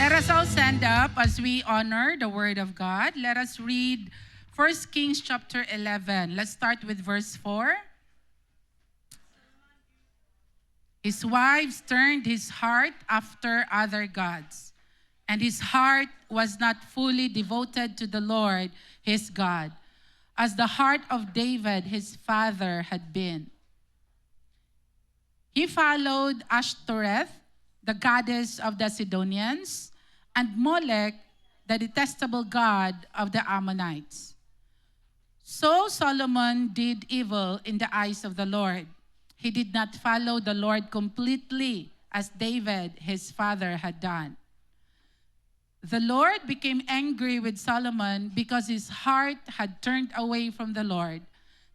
Let us all stand up as we honor the Word of God. Let us read 1 Kings chapter 11. Let's start with verse 4. His wives turned his heart after other gods, and his heart was not fully devoted to the Lord his God, as the heart of David his father had been. He followed Ashtoreth, the goddess of the Sidonians, and Molech, the detestable god of the Ammonites. So Solomon did evil in the eyes of the Lord. He did not follow the Lord completely as David, his father, had done. The Lord became angry with Solomon because his heart had turned away from the Lord,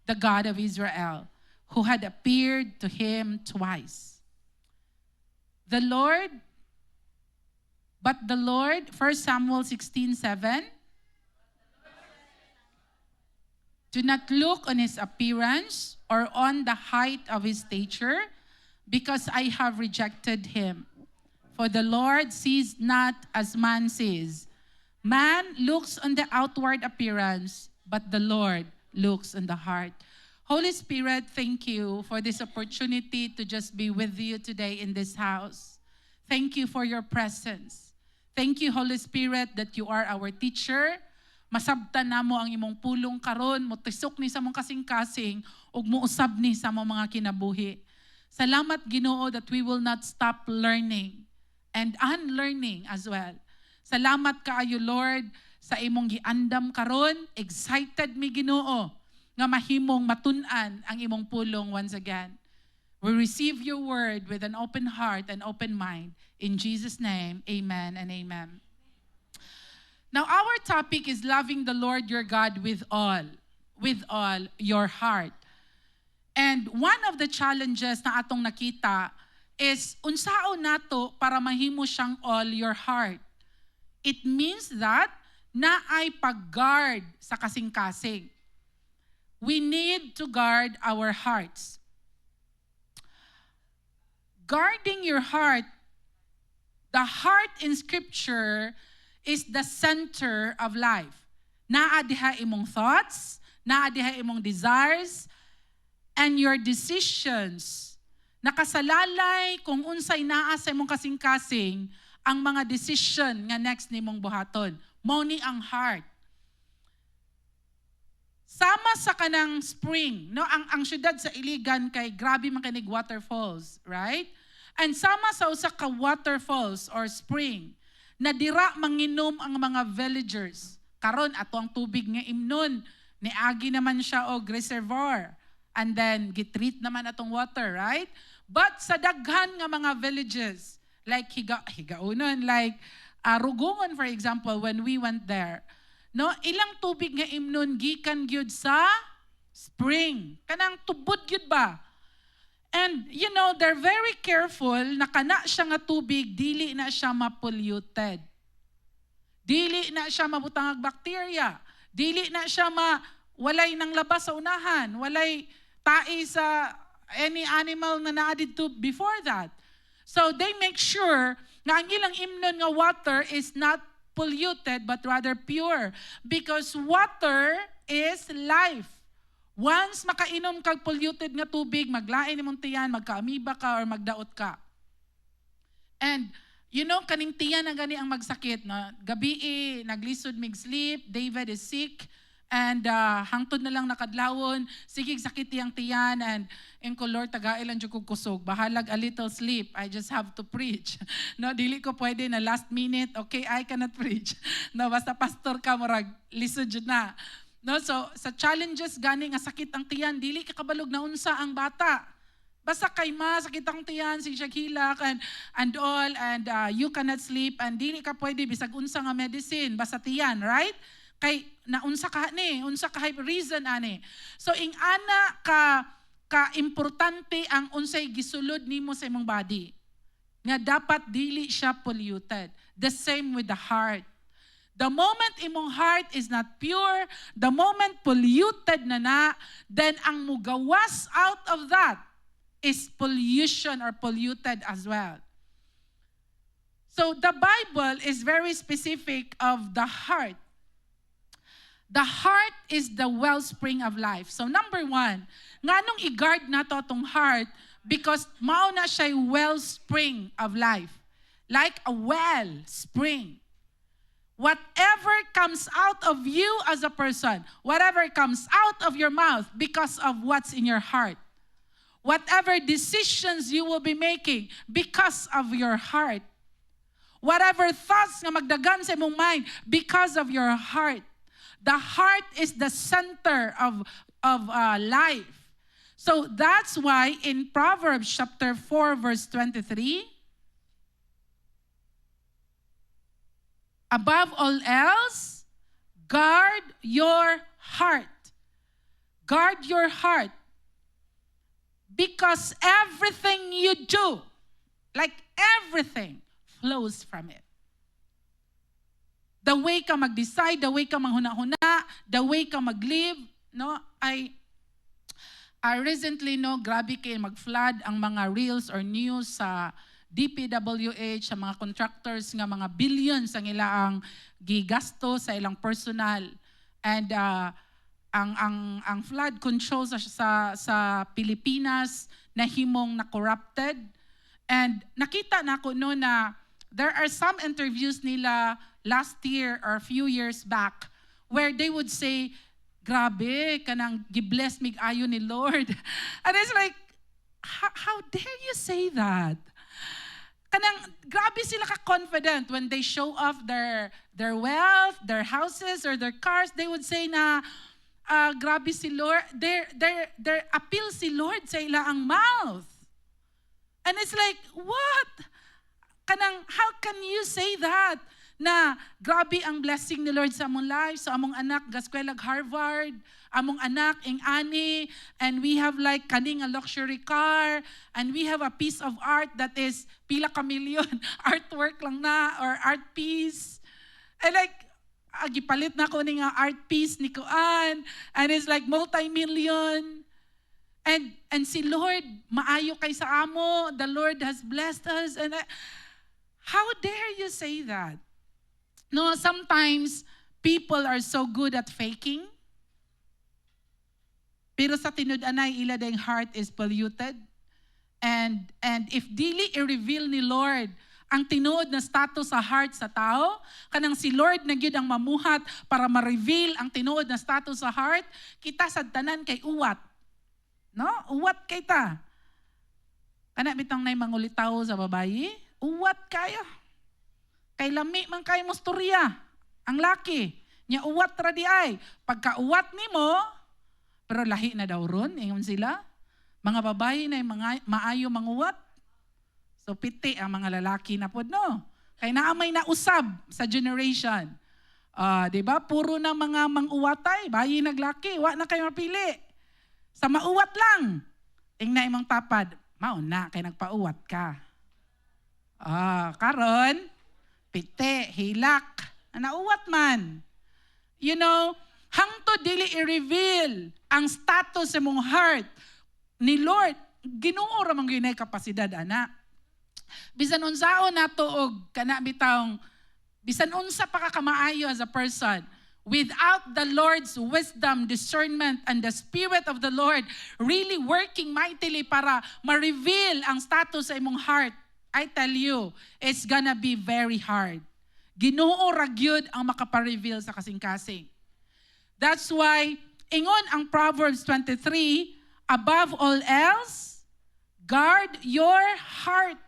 the God of Israel, who had appeared to him twice. But the Lord, 1 Samuel 16:7, do not look on his appearance or on the height of his stature, because I have rejected him. For the Lord sees not as man sees. Man looks on the outward appearance, but the Lord looks on the heart. Holy Spirit, thank you for this opportunity to just be with you today in this house. Thank you for your presence. Thank you, Holy Spirit, that you are our teacher. Masabtan na mo ang imong pulong karon, mo tisok ni sa mong kasing-kasing, ug muusab ni sa mong mga kinabuhi. Salamat, Ginoo, that we will not stop learning and unlearning as well. Salamat kaayo, Lord, sa imong giandam karon. Excited mi, Ginoo, nga mahimong matun-an ang imong pulong once again. We receive your word with an open heart and open mind. In Jesus' name, amen and amen. Now, our topic is loving the Lord your God with all your heart. And one of the challenges na atong nakita is unsao nato para mahimo siyang all your heart. It means that naay pag-guard sa kasing-kasing. We need to guard our hearts. Guarding your heart, the heart in Scripture is the center of life. Naa diha imong thoughts, naa diha imong desires, and your decisions. Nakasalalay kung unsay naa sa imong kasing-kasing ang mga decision nga next nimong buhaton. Mao ni ang heart. Sama sa kanang spring, no? Ang syudad sa Iligan kay grabe man kanig waterfalls, right? And sama sa usa ka waterfalls or spring, na dira manginom ang mga villagers. Karon ato ang tubig nga imnon, niagi naman siya og reservoir. And then gitreat naman atong water, right? But sa daghan nga mga villages, like Higaunon, like Rugungon for example, when we went there, no, ilang tubig nga imnon gikan gyud sa spring. Kanang tubod gyud ba? And you know, they're very careful na kana siya nga tubig dili na siya ma-polluted. Dili na siya mabutang og bacteria. Dili na siya walay nang labas sa unahan, walay tae sa any animal na naa didto before that. So they make sure na ang ilang imnon nga water is not polluted but rather pure, because water is life. Once makainom kag polluted nga tubig, maglain imong tiyan, magka-amoeba ka or magdaot ka. And you know, kaning tiyan na gani ang magsakit. No? Gabi naglisod mig sleep, David is sick, and hangtod na lang nakadlawon, sige sakit iyang tiyan, and in color tagailan jud kog kusog, bahalag a little sleep, I just have to preach. No, dili ko pwede na last minute, okay, I cannot preach. No, basta pastor ka, murag lisod jud na. No, so sa challenges gani nga sakit ang tiyan, dili ka kabalog na unsa ang bata. Basta kay sakit ang tiyan, siya hilak and all, and you cannot sleep, and dili ka pwede bisag unsa nga medicine, basta tiyan, right? Kay naunsa ka reason ani. So ing ana ka importante ang unsay gisulod nimo sa imong body. Nga dapat dili siya polluted. The same with the heart. The moment imong heart is not pure, the moment polluted na, then ang mugawas out of that is pollution or polluted as well. So So the Bible is very specific of the heart. The heart is the wellspring of life. So number one, nganong i-guard na to tong heart because mao na siya wellspring of life. Like a well spring. Whatever comes out of you as a person, whatever comes out of your mouth because of what's in your heart, whatever decisions you will be making because of your heart, whatever thoughts nga magdagan sa imong mind because of your heart. The heart is the center of life. So that's why in Proverbs chapter 4 verse 23, above all else, guard your heart. Guard your heart. Because everything you do, like everything, flows from it. The way ka mag-decide, the way ka manghuna-huna, the way ka mag-live, no? I recently, no, grabe kayo mag-flood ang mga reels or news sa DPWH, sa mga contractors nga mga billions ang ilaang gigasto sa ilang personal. And ang flood control sa Pilipinas na himong na corrupted. And nakita na ko no na there are some interviews nila last year or a few years back where they would say, grabe, kanang gibless mig ayo ni Lord. And it's like, how dare you say that? Kanang grabe sila ka-confident when they show off their wealth, their houses, or their cars. They would say na, grabe si Lord, their appeal si Lord sa ilaang mouth. And it's like, what? Kanang, how can you say that? Na grabe ang blessing ni Lord sa among life, sa among anak, gaskwela Harvard, among anak, ing ani, and we have like kaning a luxury car, and we have a piece of art that is pila ka milyon, artwork lang na, or art piece. And like, gipalit na ko ni nga art piece ni Kuan, and it's like multi-million. And si Lord, maayo kay sa amo, the Lord has blessed us, and how dare you say that? No, sometimes people are so good at faking. Pero sa tinud-anay, ila dayang heart is polluted. And if dili i-reveal ni Lord ang tinuod na status sa heart sa tao, kanang si Lord na gyud ang mamuhat para ma-reveal ang tinuod na status sa heart, kita sad tanan kay uwat. No? Uwat kay ta. Kana bitang nay mangulitaw sa babayi, uwat kayo. Kay lami man kay mostorya. Ang laki, nya uwat ra di ay. Pagka uwat nimo, pero lahi na daw ron, ingon sila. Mga babae na mga maayo manguwat. So piti ang mga lalaki na pod no. Kay naamay na usab sa generation. 'Di ba? Puro na mga manguwatay, bayi naglaki, wa na kayo mapili. Sa mauwat lang. Tingna imong tapad, mao na kay nagpauwat ka. Karon piti, hilak, nauwat man. You know, hangtod dili i-reveal ang status sa mong heart ni Lord. Ginoo ra man gyud kapasidad ana. Bisan unsaon nato og kana bitawng bisan unsa pa ka kamaayo as a person, without the Lord's wisdom, discernment, and the Spirit of the Lord really working mightily para ma-reveal ang status sa imong heart, I tell you, it's gonna be very hard. Ginoo ra gyud ang makapa-reveal sa kasing-kasing. That's why, ingon ang Proverbs 23, above all else, guard your heart.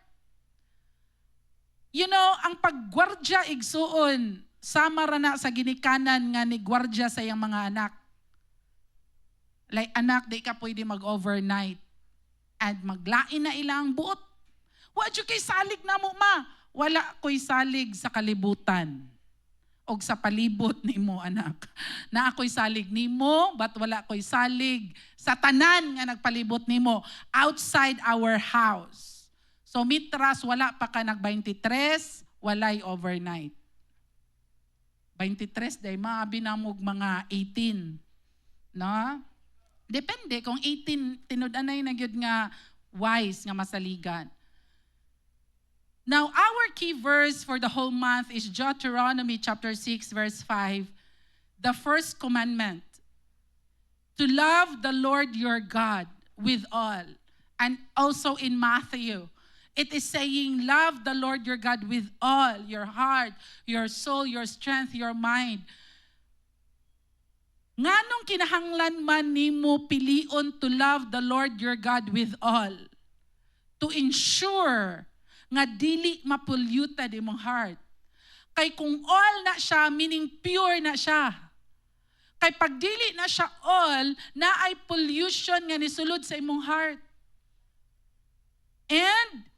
You know, ang paggwardya igsuon, sama ra na sa ginikanan nga ni gwardya sa iyang mga anak. Like, anak, di ka pwede mag-overnight. And maglain na ilang buot. Wa jud kay salig na mo, ma. Wala ko'y salig sa kalibutan. O sa palibot nimo, anak. Na ako'y salig nimo, but wala ko'y salig sa tanan nga nagpalibot nimo outside our house. So mitras, wala pa ka nag-23, walay overnight. 23, day maabi na mo mga 18. No? Depende, kung 18, tinud-anay na gyud nga wise nga masaligan. Now, our key verse for the whole month is Deuteronomy chapter 6, verse 5, the first commandment, to love the Lord your God with all. And also in Matthew, it is saying, love the Lord your God with all, your heart, your soul, your strength, your mind. Nganong kinahanglan man nimo pilion to love the Lord your God with all? To ensure nga dili mapolluted imong heart. Kay kung all na siya, meaning pure na siya. Kay pag dili na siya all, na ay pollution nga nisulod sa imong heart. And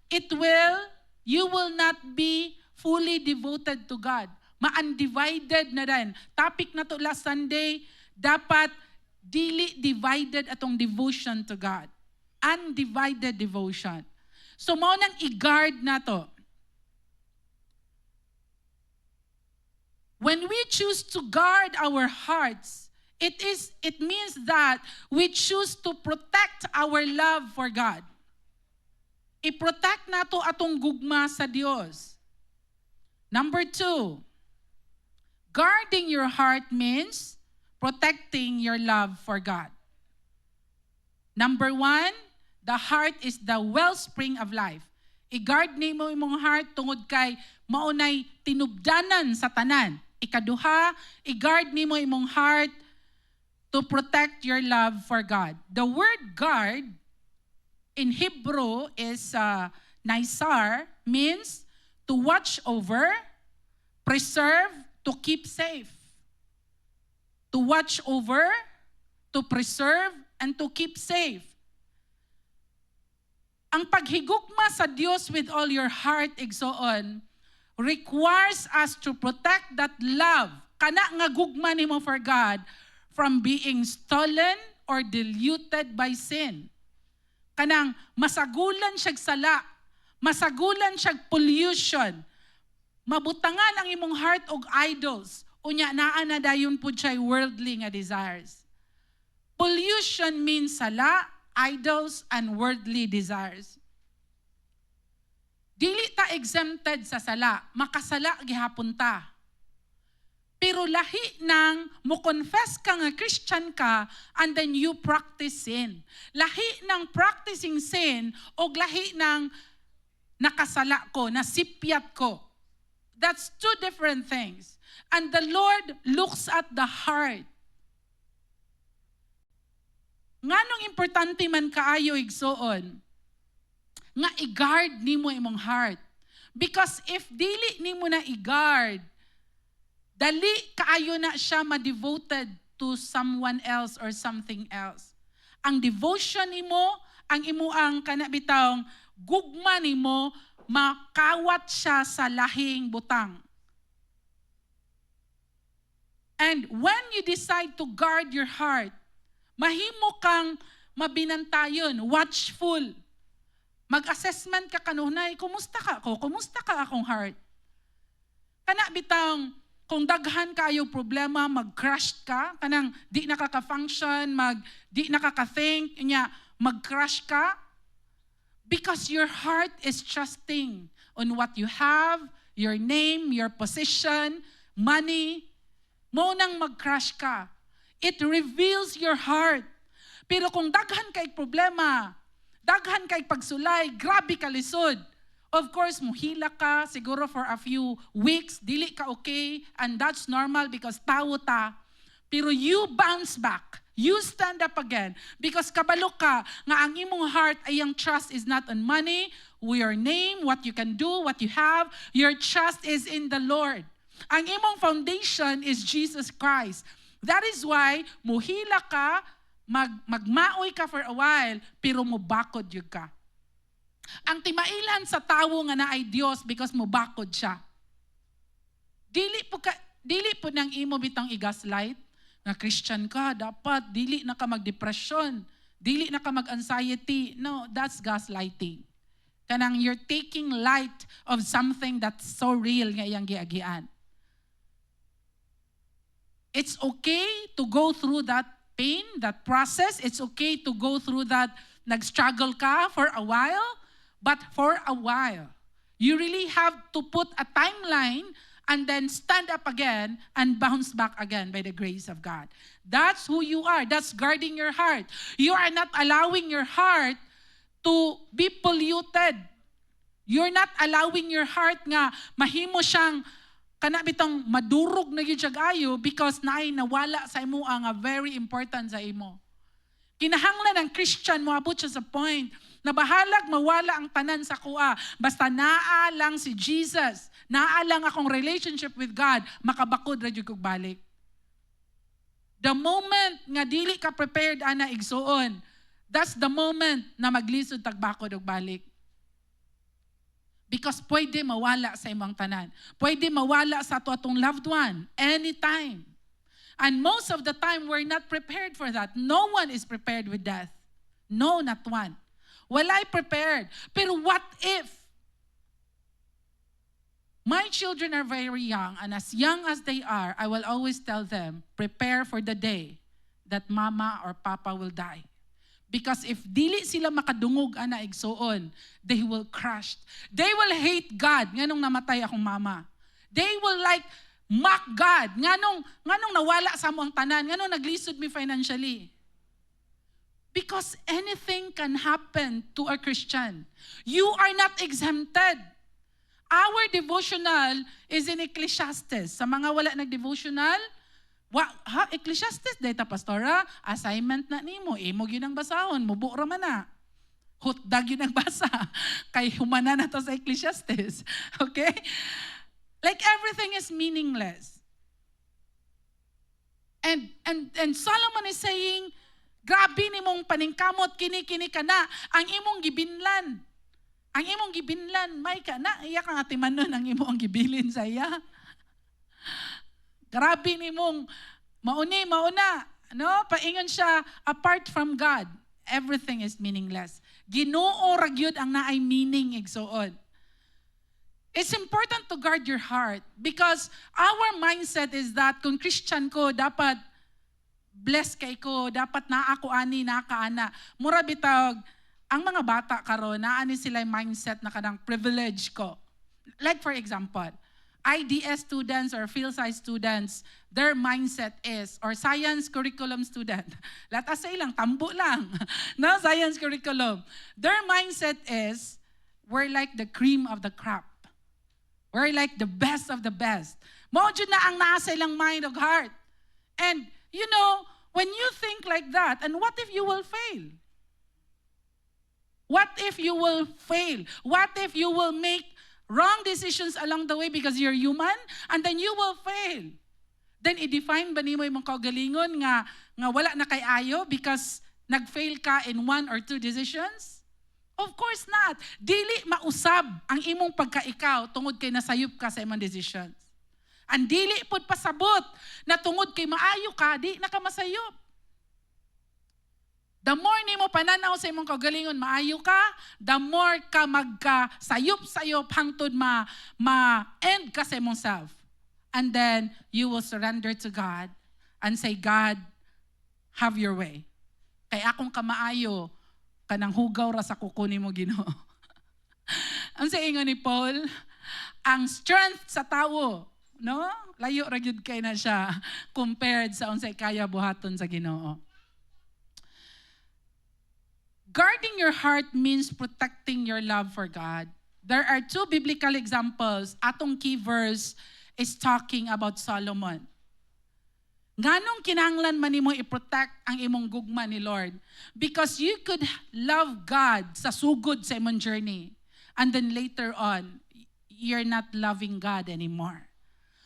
you will not be fully devoted to God. Ma-undivided na rin. Topic na to last Sunday, dapat dili divided atong devotion to God. Undivided devotion. So mao nang i-guard na to. When we choose to guard our hearts, it means that we choose to protect our love for God. I-protect na to atong gugma sa Dios. Number 2, guarding your heart means protecting your love for God. Number 1, the heart is the wellspring of life. I-guard nimo imong heart tungod kay maunay tinubdanan sa tanan. Ikaduha, i-guard nimo imong heart to protect your love for God. The word guard in Hebrew is naisar, means to watch over, preserve, to keep safe. To watch over, to preserve, and to keep safe. Ang paghigugma sa Dios with all your heart, igsoon, requires us to protect that love, kana nga gugma nimo for God, from being stolen or diluted by sin. Kanang masagulan siyag sala, masagulan siyag pollution, mabutangan ang imong heart og idols, unya naa na dayon pud siya worldly nga desires. Pollution means sala, idols, and worldly desires. Dili ta exempted sa sala, makasala gihapon ta. Pero lahi nang mo-confess ka nga Christian ka and then you practice sin. Lahi nang practicing sin o lahi nang nakasala ko, nasipyat ko. That's two different things. And the Lord looks at the heart. Nganong importante man kaayo igsoon nga i-guard nimo imong heart. Because if dili nimo na i-guard, dali kaayo na siya ma-devoted to someone else or something else. Ang devotion nimo, ang imuang kanabitawng gugma nimo, makawat siya sa lahing butang. And when you decide to guard your heart, mahimo kang mabinantayon, watchful. Mag-assessment ka kanunay, kumusta ka ako? Kumusta ka akong heart? Kanabitawng kung daghan kayo problema, mag-crash ka, kanang di nakaka-function, di nakaka-think, mag-crash ka, because your heart is trusting on what you have, your name, your position, money, mo nang mag-crash ka. It reveals your heart. Pero kung daghan kay problema, daghan kay pagsulay, grabe ka lisod, of course, muhila ka, siguro for a few weeks, dili ka okay, and that's normal because tao ta. Pero you bounce back. You stand up again because kabalo ka nga ang imong heart ay ang trust is not on money, your name, what you can do, what you have. Your trust is in the Lord. Ang imong foundation is Jesus Christ. That is why muhila ka, magmaoy ka for a while, pero mubakod yun ka. Ang timailan sa tawo nga naay Dios because mubakod siya. Dili po nang imo bitang i-gaslight nga Christian ka, dapat dili na ka mag-depression, dili na ka mag-anxiety. No, that's gaslighting. Kanang you're taking light of something that's so real nga iyang giagian. It's okay to go through that pain, that process. It's okay to go through that, nag-struggle ka for a while, but for a while. You really have to put a timeline and then stand up again and bounce back again by the grace of God. That's who you are. That's guarding your heart. You are not allowing your heart to be polluted. You're not allowing your heart nga mahimo siyang kanabitang madurog na yun siya gayo because naay nawala sa imo ang very important sa imo. Kinahanglan ng Christian moabot siya sa point na bahalag mawala ang tanan sa kuha. Basta naa lang si Jesus, naa lang akong relationship with God, makabakod ra jud kog balik. The moment nga dili ka prepared ana igsuon, that's the moment na maglisod tagbakod og balik. Because pwede mawala sa imong tanan. Pwede mawala sa atong loved one anytime. And most of the time, we're not prepared for that. No one is prepared with death. No, not one. Wala'y prepared. Pero what if my children are very young, and as young as they are, I will always tell them, prepare for the day that mama or papa will die. Because if dili sila makadungog ana igsuon, they will crush. They will hate God. Nganong namatay akong mama. They will mock God. Nganong nawala sa mo ang tanan. Nganong naglisod mi financially. Because anything can happen to a Christian. You are not exempted. Our devotional is in Ecclesiastes. Sa mga wala nag-devotional, Ecclesiastes data pastora, assignment na nimo, imo gyud ang basahon, mubo ra man na. Hutdag yun ang basa. Kay humana na to sa Ecclesiastes. Okay? Like everything is meaningless. And Solomon is saying, grabe ni mong paningkamot, kini ka na, ang imong gibinlan. Ang imong gibinlan, may ka na, iya kang atimanon ang imong gibilin sa iya. Grabe ni mong mauna, no? Paingon siya, apart from God, everything is meaningless. Ginoo ra gyud ang naay meaning igsuon. It's important to guard your heart because our mindset is that kung Christian ko, dapat blessed kay ko, dapat naa ako ani, nakaana. Mura bitag, ang mga bata karon naani sila mindset na kanang privilege ko. Like for example, IDS students or field science students, their mindset is, or science curriculum student, let us say lang, tambo lang, no, science curriculum. Their mindset is, we're like the cream of the crop. We're like the best of the best. Mao jud na ang naa sa ilang mind of heart. And, you know, when you think like that, and what if you will fail? What if you will fail? What if you will make wrong decisions along the way because you're human, and then you will fail? Then i-define ba nimo imong kaugalingon nga wala na kay ayo because nag-fail ka in one or two decisions? Of course not. Dili mausab ang imong pagkaikaw tungod kay nasayop ka sa imong decisions. Ang dili pud pasabot na tungod kay maayo ka, di na ka masayop. The more nimo pananaw sa imong kaugalingon maayo ka, the more ka magka-sayop-sayop hangtod ma-end ka sa imong self. And then you will surrender to God and say, God, have your way. Kay akong kamaayo, kanang hugaw ra sa kuko nimo Ginoo. Ang sa ingon ni Paul, ang strength sa tao, no? Layo ra gyud kay na siya compared sa unsay kaya buhaton sa Ginoo. Guarding your heart means protecting your love for God. There are two biblical examples. Atong key verse is talking about Solomon. Nganong kinahanglan man nimo i-protect ang imong gugma ni Lord? Because you could love God sa sugod sa imong journey. And then later on, you're not loving God anymore.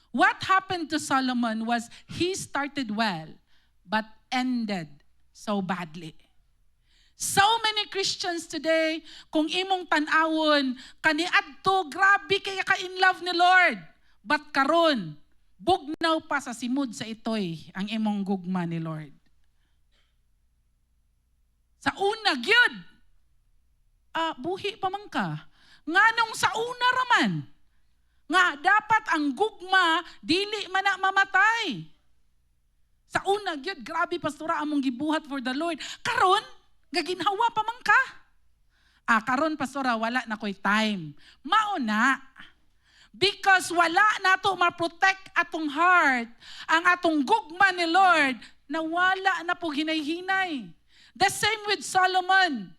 What happened to Solomon was he started well, but ended so badly. So many Christians today, kung imong tan-awon, kaniadto, grabe kaya ka-in love ni Lord. But karon, bugnaw pa sa simud sa itoy ang imong gugma ni Lord. Sa una, gyud, buhi pa man ka. Nganong sa una raman, nga dapat ang gugma, dili man na mamatay. Sa una, gyud, grabe pastora, among gibuhat for the Lord. Karon, gaginhawa pa man ka. Karon pastora, wala na ko'y time. Mauna. Because wala na to ma-protect atong heart, ang atong gugma ni Lord, na wala na po hinay-hinay. The same with Solomon.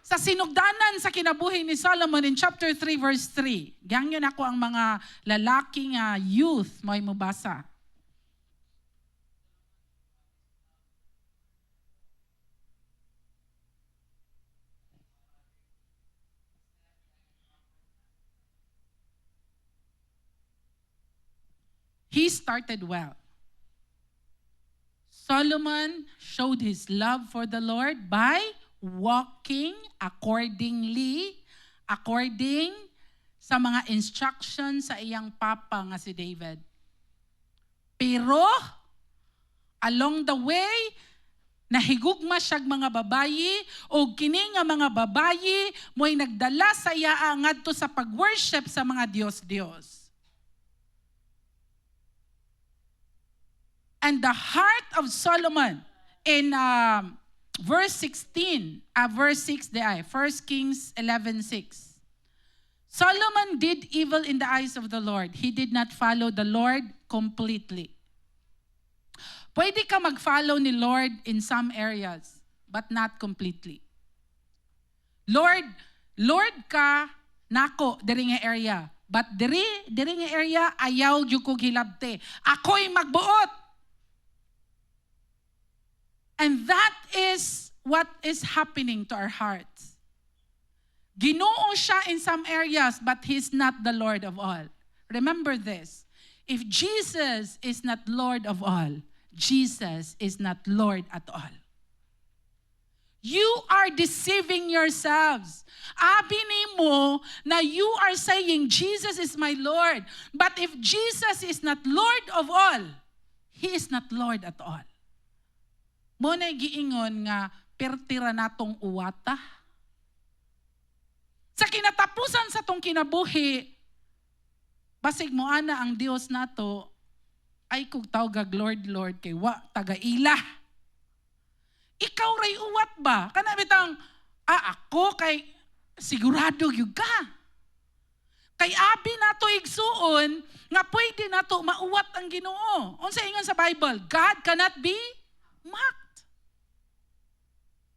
Sa sinugdanan sa kinabuhi ni Solomon in chapter 3 verse 3. Gangyon ako ang mga lalaking youth may mabasa. He started well. Solomon showed his love for the Lord by walking according sa mga instructions sa iyang papa nga si David. Pero, along the way, nahigugma siyag mga babayi o kini nga mga babayi mo'y nagdala sa iya ngadto sa pag-worship sa mga Diyos-Diyos. And the heart of Solomon in verse 16, verse 6 1 Kings 11:6. Solomon did evil in the eyes of the Lord. He did not follow the Lord completely. Pwede ka mag-follow ni Lord in some areas, but not completely. Lord ka nako diri nga area, but diri nga area ayaw gyud ko gilabte. Ako'y magbuot. And that is what is happening to our hearts. Ginoo siya in some areas, but He's not the Lord of all. Remember this. If Jesus is not Lord of all, Jesus is not Lord at all. You are deceiving yourselves. Abi nimo na you are saying, Jesus is my Lord. But if Jesus is not Lord of all, He is not Lord at all. Muna'y giingon nga, pertira natong uwata. Sa kinatapusan sa tong kinabuhi, basig mo ana ang Dios nato, ay kung tawgag Lord, kay wa taga-ila. Ikaw ray uwat ba? Kana bitang, ako kay sigurado gyud ka. Kay abi nato igsuon, nga pwede nato mauwat ang Ginoo. Unsa ingon sa Bible? God cannot be mocked.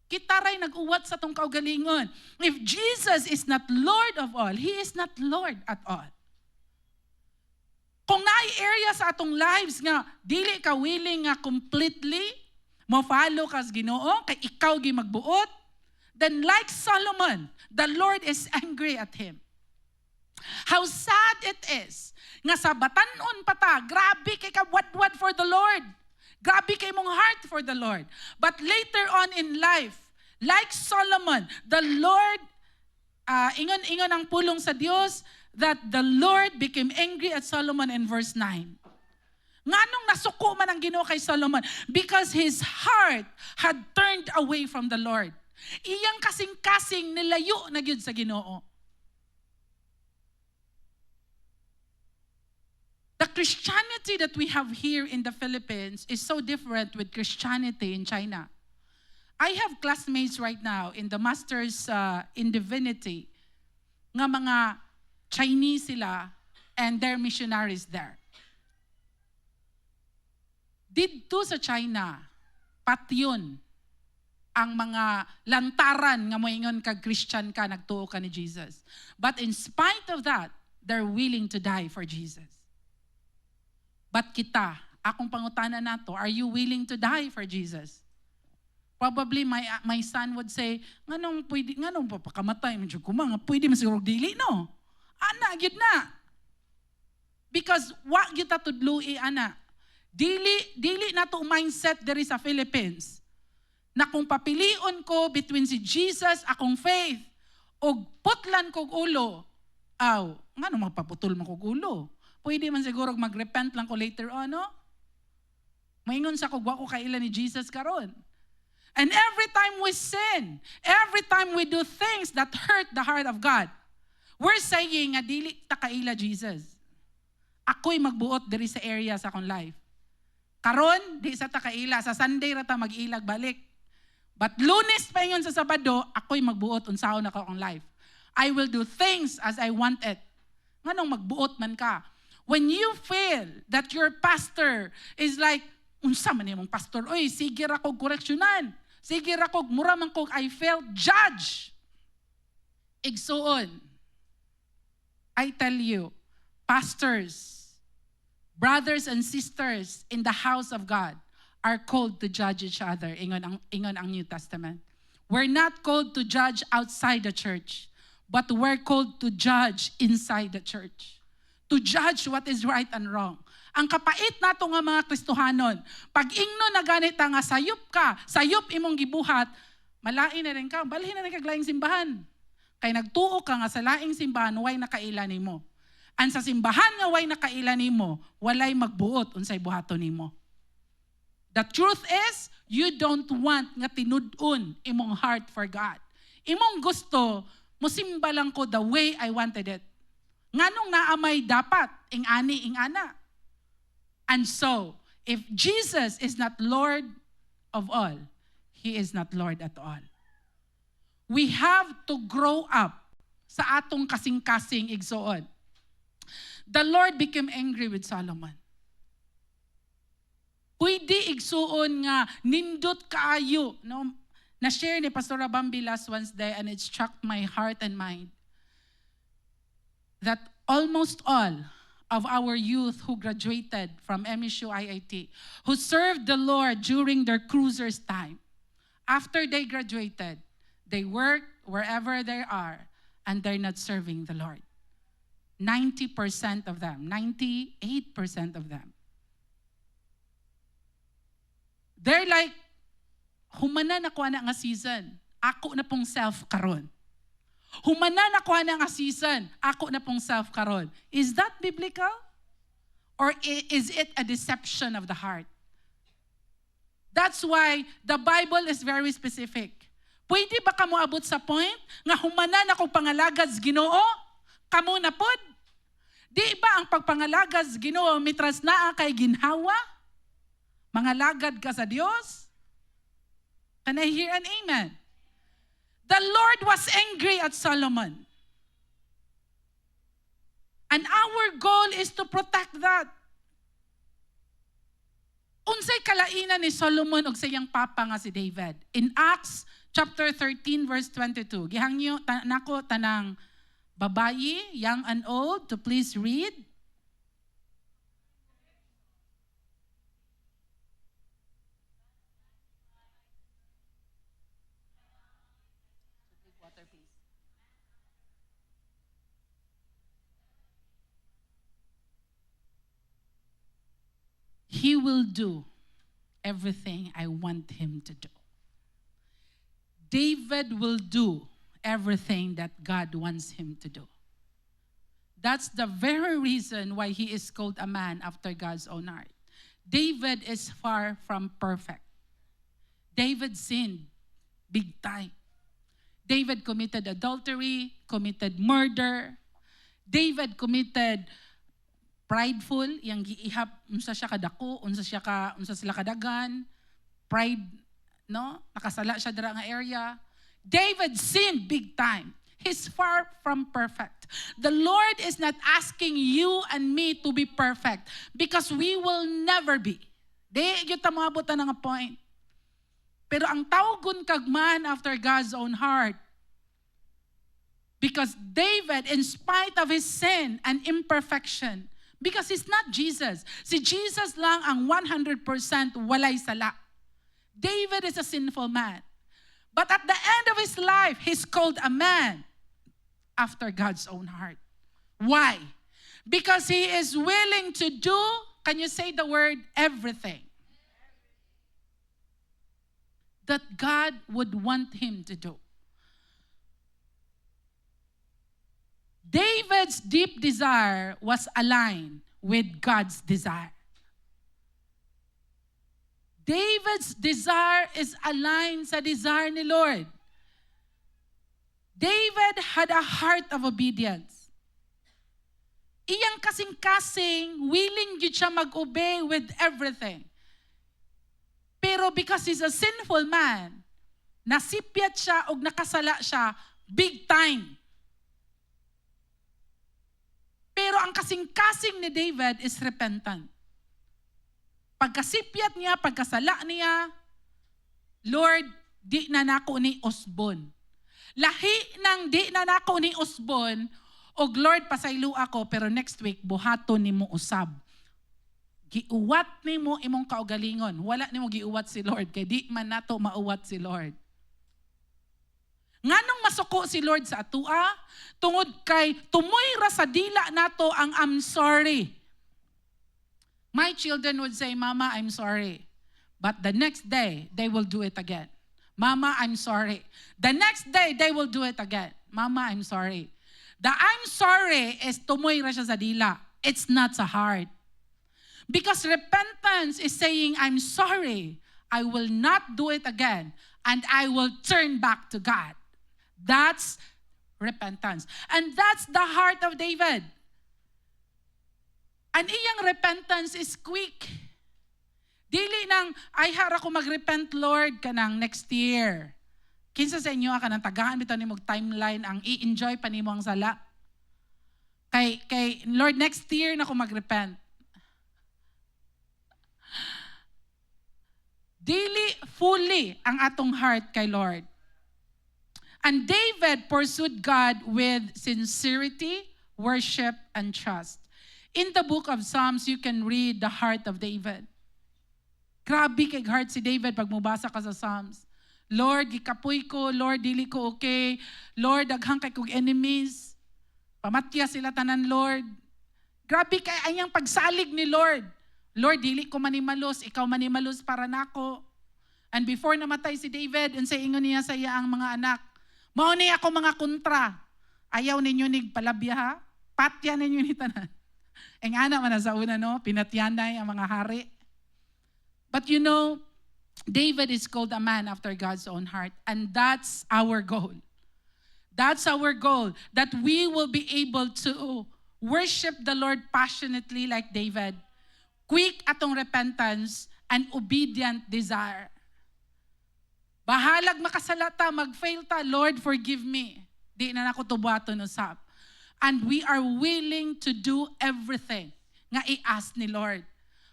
Kita ray nag-uwat sa tong kaugalingon. If Jesus is not Lord of all, He is not Lord at all. Kung naay area sa atong lives nga dili ka willing nga completely mo follow kas Ginoo kay ikaw gi magbuot, then like Solomon, the Lord is angry at him. How sad it is nga sa batanon pa ta, grabe kay ka wadwad for the Lord. Grabe kay mong heart for the Lord. But later on in life, like Solomon, the Lord, ingon ang pulong sa Dios, that the Lord became angry at Solomon in verse 9. Nganong nasuko man ang Ginoo kay Solomon? Because his heart had turned away from the Lord. Iyang kasing-kasing nilayo na gyud sa Ginoo. The Christianity that we have here in the Philippines is so different with Christianity in China. I have classmates right now in the Masters in Divinity nga mga Chinese sila and they're missionaries there. Dito sa China, patyon ang mga lantaran nga moingon kag Christian ka, nagtuo ka ni Jesus. But in spite of that, they're willing to die for Jesus. But kita, akong pangutana nato, are you willing to die for Jesus? Probably my son would say, nganong papakamatay mo dyan kumang, pwede masigurog dili, no? Ana, gyud na. Because wa kita tudlui, ana. Dili na to mindset diri sa Philippines. Na kung papilion ko between si Jesus, akong faith, o putlan kog ulo, nganong magpaputol mo kog ulo? Pwede man siguro mag-repent lang ko later on, no? Maingon sa kog wa ko kaila ni Jesus karon. And every time we sin, every time we do things that hurt the heart of God, we're saying nga dili ta kaila Jesus. Ako'y magbuot diri sa area sa akong life. Karon, di sa ta kaila, sa Sunday ra ta mag-ilag balik. But Lunes pa yun sa Sabado, ako'y magbuot unsaon ako ang life. I will do things as I want it. Nganong magbuot man ka? When you feel that your pastor is like, unsa man imong pastor, oy, sige ra kog koreksyonan. Sige ra kog mura man kog I felt judge. Igsuon. I tell you, pastors, brothers and sisters in the house of God are called to judge each other. Ingon ang New Testament. We're not called to judge outside the church, but we're called to judge inside the church. To judge what is right and wrong. Ang kapait nato nga mga Kristohanon, pag ingno na ganit nga sayop imong gibuhat, malain na rin ka, balhin na rin kaglaing simbahan. Kay nagtuo ka nga sa laing simbahan, way nakaila nimo. An sa simbahan nga way nakaila nimo, walay magbuot unsay buhaton nimo. The truth is, you don't want nga tinud-on imong heart for God. Imong gusto, musimba lang ko the way I wanted it. Nganong naamay dapat, ing-ani, ing-ana. And so, if Jesus is not Lord of all, He is not Lord at all. We have to grow up sa atong kasing-kasing igsoon. The Lord became angry with Solomon. Pwede igsuon nga nindot kaayo, no? Na-share ni Pastor Bambi last Wednesday and it struck my heart and mind that almost all of our youth who graduated from MSU IIT, who served the Lord during their cruisers time, after they graduated, they work wherever they are and they're not serving the Lord. 90% of them, 98% of them. They're like, humana na kuha na nga season, ako na pong self karon. Humana na kuha na nga season, ako na pong self karon. Is that biblical? Or is it a deception of the heart? That's why the Bible is very specific. Pwede ba kamo abot sa point nga humana na kong pangalagad Ginoo? Kamo na pod? Di ba ang pagpangalagas Ginoo mitras naa kay ginhawa? Mga lagad ka sa Diyos? Can I hear an amen? The Lord was angry at Solomon. And our goal is to protect that. Unsay kalainan ni Solomon og sayang papa nga si David. In Acts chapter 13 verse 22. Gihangyo nako tanang babayi, young and old, to please read. He will do everything I want him to do. David will do everything that God wants him to do. That's the very reason why he is called a man after God's own heart. David is far from perfect. David sinned big time. David committed adultery, committed murder. David committed prideful, yang giihap unsa siya kadako, unsa sila kadagan, pride, no? Nakasala siya dira nga area. David sinned big time. He's far from perfect. The Lord is not asking you and me to be perfect because we will never be. Di gyud ta moabot ta nga point. Pero ang tawgon kag man after God's own heart, because David, in spite of his sin and imperfection, because he's not Jesus. Si Jesus lang ang 100% walay sala. David is a sinful man. But at the end of his life, he's called a man after God's own heart. Why? Because he is willing to do, can you say the word, everything that God would want him to do. David's deep desire was aligned with God's desire. David's desire is aligned sa desire ni Lord. David had a heart of obedience. Iyang kasing-kasing, willing yun siya mag-obey with everything. Pero because he's a sinful man, nasipyat siya o nakasala siya big time. Pero ang kasing-kasing ni David is repentant. Pagkasipyat niya, pagkasala niya, Lord, di na nako ni Osbon. Lahi ng di na nako ni Osbon, og Lord, pasaylo ako, pero next week, buhato ni mo usab. Giuwat ni mo imong kaugalingon. Wala ni mo giuwat si Lord, kay di man nato mauwat si Lord. Nganong masuko si Lord sa atua? Tungod kay tumoy ra sa dila nato ang I'm sorry. My children would say, Mama, I'm sorry. But the next day, they will do it again. Mama, I'm sorry. The next day, they will do it again. Mama, I'm sorry. The I'm sorry is tumoy ra siya sa dila. It's not sa heart. Because repentance is saying, I'm sorry. I will not do it again. And I will turn back to God. That's repentance. And that's the heart of David. And iyang repentance is quick. Dili nang, ay hara ko mag-repent, Lord, kanang next year. Kinsa sa inyo, kanang tagaan bitaw ni mong timeline, ang i-enjoy pa ni mo ang sala. Kay Lord, next year na ko mag-repent. Dili fully ang atong heart kay Lord. And David pursued God with sincerity, worship, and trust. In the book of Psalms, you can read the heart of David. Grabe kay heart si David pag mubasa ka sa Psalms. Lord, gikapoy ko. Lord, dili ko okay. Lord, daghang kay kong enemies. Pamatya sila tanan, Lord. Grabe kay anyang pagsalig ni Lord. Lord, dili ko manimalos. Ikaw manimalos para nako. And before namatay si David, unsay ingon niya sa iya ang mga anak, mao ni ako mga kontra. Ayaw ninyo nig palabya ha? Patya ninyo ni tanan. Ang ana man sa una, no? Pinatyanay ang mga hari. But you know, David is called a man after God's own heart. And that's our goal. That's our goal. That we will be able to worship the Lord passionately like David. Quick atong repentance and obedient desire. Bahalag makasalata, mag-fail ta, Lord, forgive me. Di na nako tubaton usap. And we are willing to do everything nga i-ask ni Lord.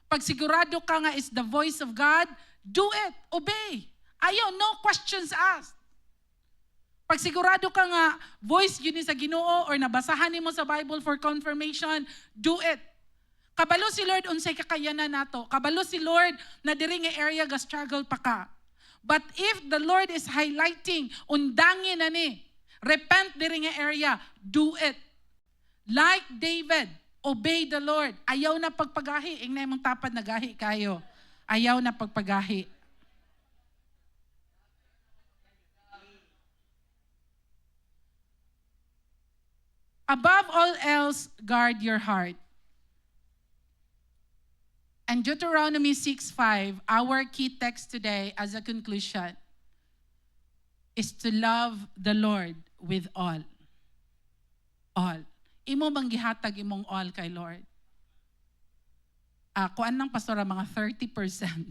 Pag sigurado ka nga is the voice of God, do it, obey. Ayaw, no questions asked. Pag sigurado ka nga, voice yun sa Ginoo or nabasahan mo sa Bible for confirmation, do it. Kabalo si Lord unsay kakayanan nato. Kabalo si Lord na diri nga area ga struggle pa ka. But if the Lord is highlighting, undangin na ni, repent diri nga area, do it. Like David, obey the Lord. Ayaw na pagpagahi. Ingnay mong tapad na gahi kayo. Ayaw na pagpagahi. Above all else, guard your heart. And Deuteronomy 6:5, our key text today as a conclusion, is to love the Lord with all. All. Imo bang gihatag imong all kay Lord? Kuan ng pastora, mga 30%.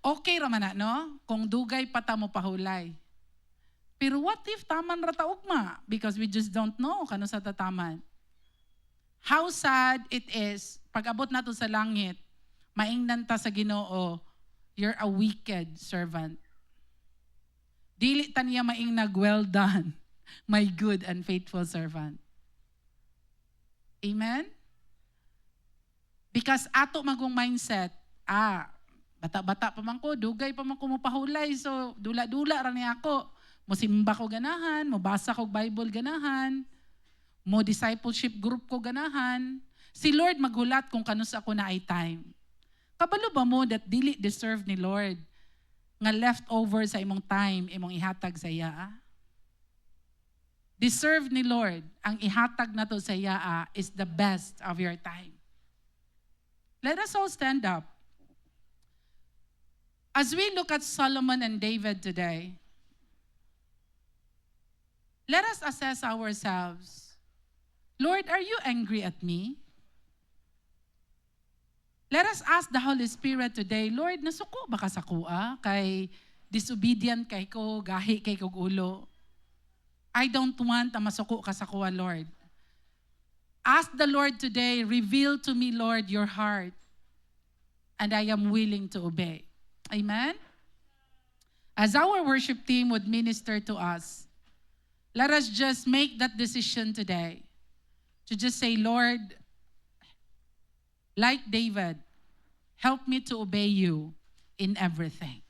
Okay raman na, no? Kung dugay pa ta mo pahulay. Pero what if taman rata ugma? Because we just don't know kano sa tataman. How sad it is, pag abot nato sa langit, maingnan ta sa Ginoo, you're a wicked servant. Dili ta niya maingnag, well done, my good and faithful servant. Amen? Because ato magong mindset, bata-bata pa man ko, dugay pa man ko mapahulay, so dula-dula ra ni ako. Mosimba ko ganahan, mobasa ko Bible ganahan, mo discipleship group ko ganahan. Si Lord maghulat kung kanus ako na ay time. Kabalo ba mo that dili deserve ni Lord nga leftover sa imong time, imong ihatag sa iya? Deserve ni Lord ang ihatag nato sa iya is the best of your time. Let us all stand up. As we look at Solomon and David today, let us assess ourselves. Lord, are you angry at me? Let us ask the Holy Spirit today, Lord, nasuko ba ka sa kuha? Kay disobedient kay ko, gahi kay kog ulo. I don't want na masuko ka sa kuwa, Lord. Ask the Lord today, reveal to me, Lord, your heart. And I am willing to obey. Amen? As our worship team would minister to us, let us just make that decision today. To just say, Lord, like David, help me to obey you in everything.